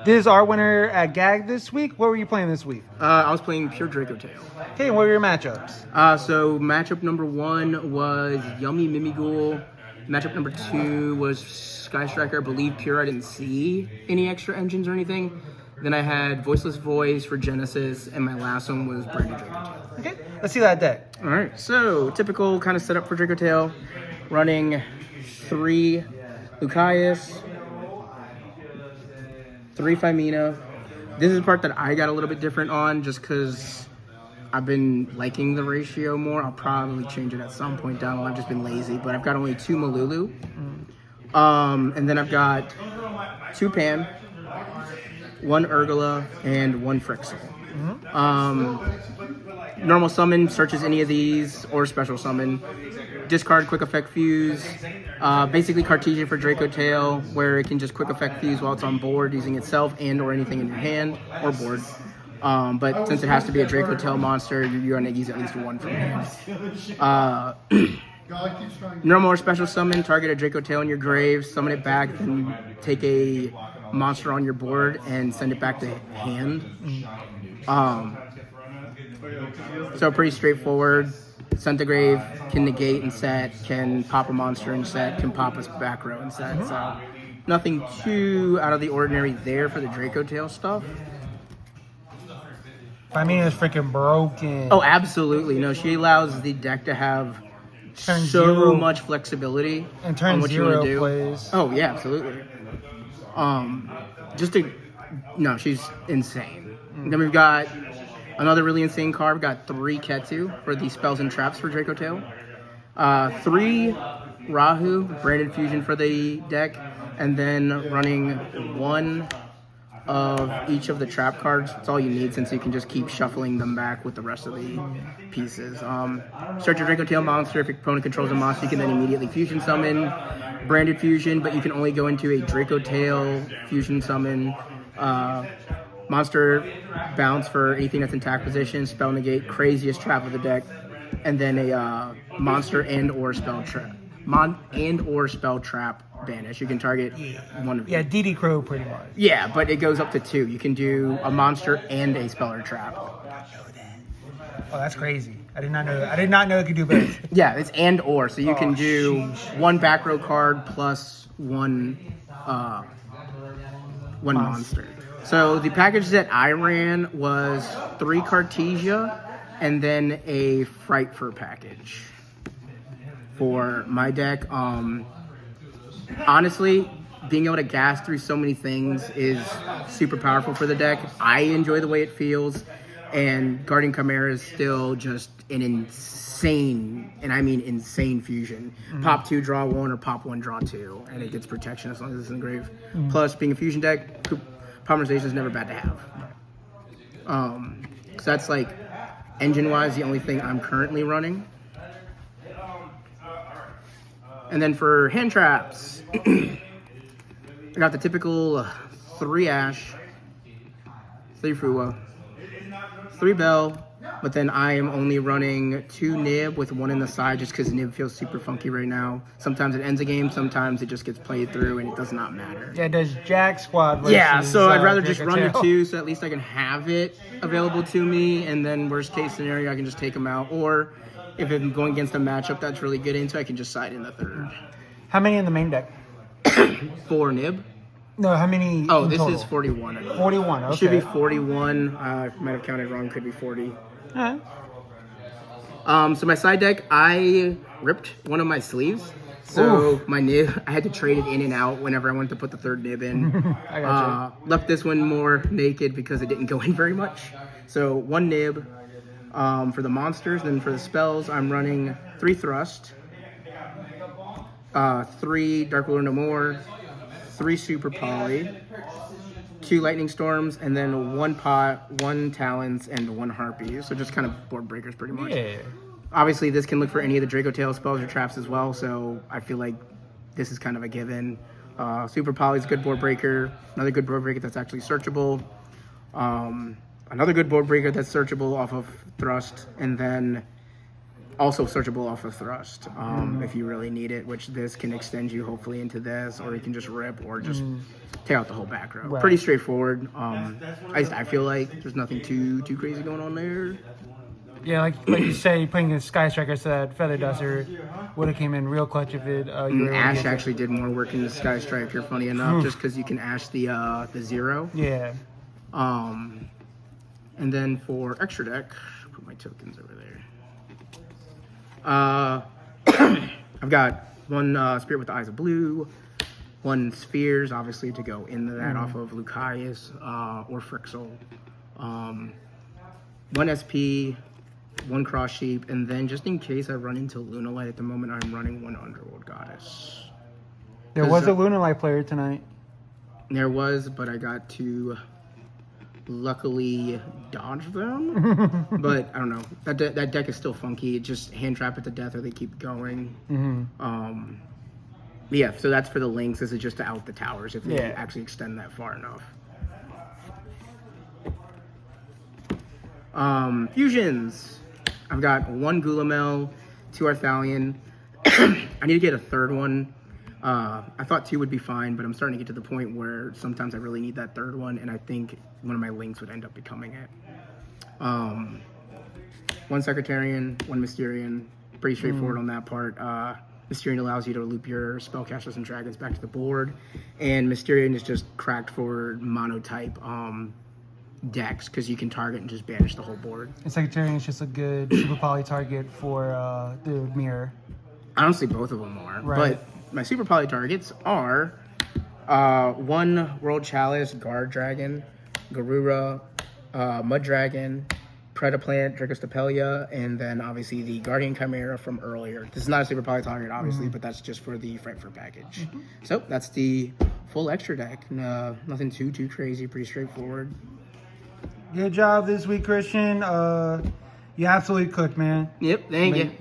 This is our winner at GAG this week. What were you playing this week? I was playing pure Dracotail. Okay, what were your matchups? So matchup number 1 was Yummy Mimighoul. Matchup number 2 was Sky Striker. I believe pure. I didn't see any extra engines or anything. Then I had Voiceless Voice for Genesis, and my last one was Branded Dracotail. Okay, let's see that deck. All right, so typical kind of setup for Dracotail, running 3 Lucaeus, 3 Phimina. This is the part that I got a little bit different on just because I've been liking the ratio more. I'll probably change it at some point down the line. I've just been lazy, but I've got only 2 Malulu. And then I've got 2 Pan, 1 Urgula, and 1 Frixel. Normal summon, searches any of these, or special summon. Discard quick effect fuse. Basically Cartesian for Dracotail, where it can just quick effect fuse while it's on board using itself and or anything in your hand or board. But since it has to be a Dracotail monster, you're going to use at least 1 from hand. Normal or special summon, target a Dracotail in your grave, summon it back, then take a monster on your board and send it back to hand. So pretty straightforward. Centigrave can negate and set, can pop a monster and set, can pop a back row and set. So nothing too out of the ordinary there for the Dracotail stuff. Phimina is freaking broken. Oh, absolutely. No, she allows the deck to have so much flexibility and turn on what you 0 want to do. plays. Oh, yeah, absolutely. She's insane. Then we've got another really insane card. We've got 3 Ketu for the spells and traps for Dracotail. 3 Rahu, branded fusion for the deck, and then running 1 of each of the trap cards. That's all you need since you can just keep shuffling them back with the rest of the pieces. Search your Dracotail monster. If your opponent controls a monster, you can then immediately fusion summon. Branded fusion, but you can only go into a Dracotail fusion summon. Monster bounce for anything that's in attack position. Spell negate, craziest trap of the deck. And then a monster and or spell trap. Spell trap banish. You can target one of them. Yeah, DD Crow pretty much. Yeah, but it goes up to 2. You can do a monster and a spell or trap. Oh, that's crazy. I did not know that. I did not know it could do both. Yeah, it's and or. So you can do 1 back row card plus 1 monster. So the package that I ran was 3 Cartesia and then a Fright Fur package for my deck. Honestly, being able to gas through so many things is super powerful for the deck. I enjoy the way it feels, and Guardian Chimera is still just an insane, and I mean insane fusion. Pop 2, draw 1, or pop 1, draw 2, and it gets protection as long as it's in the grave. Plus, being a fusion deck, Polymerization is never bad to have. So that's like, engine-wise, the only thing I'm currently running. And then for hand traps, I got the typical 3 Ash, 3 Fuwa, 3 Bell, but then I am only running 2 Nib with 1 in the side just because Nib feels super funky right now. Sometimes it ends a game, sometimes it just gets played through and it does not matter. Yeah, it does Jack Squad versus, yeah, so I'd rather just run the Dracotail. 2 so at least I can have it available to me, and then worst case scenario I can just take them out. Or if I'm going against a matchup that's really good into, I can just side in the 3rd. How many in the main deck? 4 Nib. No, how many? Oh, in this total? is 41. 41. Okay. It should be 41. Might have counted wrong. Could be 40. Alright. So my side deck, I ripped one of my sleeves. So my nib, I had to trade it in and out whenever I wanted to put the 3rd nib in. I got you. Left this one more naked because it didn't go in very much. So 1 nib for the monsters. Then for the spells, I'm running 3 Thrust, 3 Dark Ruler No More, 3 Super Poly, 2 Lightning Storms, and then 1 Pot, 1 Talons, and 1 Harpy. So just kind of board breakers pretty much. Yeah. Obviously, this can look for any of the Dracotail spells or traps as well, so I feel like this is kind of a given. Super Poly is a good board breaker. Another good board breaker that's actually searchable. Another good board breaker that's searchable off of Thrust. And then Also searchable off of thrust if you really need it, which this can extend you hopefully into this, or you can just rip or just take out the whole back row. Right. Pretty straightforward. I feel like there's nothing too crazy going on there. Yeah, like you say, putting a Sky Striker to that Feather Duster would have came in real clutch if it. You were able to Ash get actually did more work in the Sky Striker, funny enough, just because you can Ash the 0. Yeah. And then for extra deck, put my tokens over there. I've got one Spirit with the Eyes of Blue, one Spheres, obviously, to go into that off of Lucaeus or Frixel. One SP, one Cross Sheep, and then just in case I run into Lunalight at the moment, I'm running one Underworld Goddess. There was a Lunalight player tonight. There was, but I got to luckily dodge them. But I don't know. That deck is still funky. It just hand trap it to death or they keep going. Yeah, so that's for the links. This is just to out the towers if they actually extend that far enough. Fusions. I've got one Gulamel, 2 Arthalion. I need to get a third one. I thought 2 would be fine, but I'm starting to get to the point where sometimes I really need that third one, and I think one of my links would end up becoming it. One Secretarian, one Mysterian. Pretty straightforward on that part. Mysterian allows you to loop your Spellcasters and Dragons back to the board, and Mysterian is just cracked for monotype decks because you can target and just banish the whole board. And Secretarian is just a good super poly target for the mirror. Honestly, both of them are. Right. But my super poly targets are one World Chalice, Guard Dragon, Garura, Mud Dragon, Predaplant, Dracostapelia, and then obviously the Guardian Chimera from earlier. This is not a super poly target, obviously, but that's just for the Frankfurt package. So that's the full extra deck. Nothing too crazy, pretty straightforward. Good job this week, Christian. You absolutely cooked, man. Yep, thank you.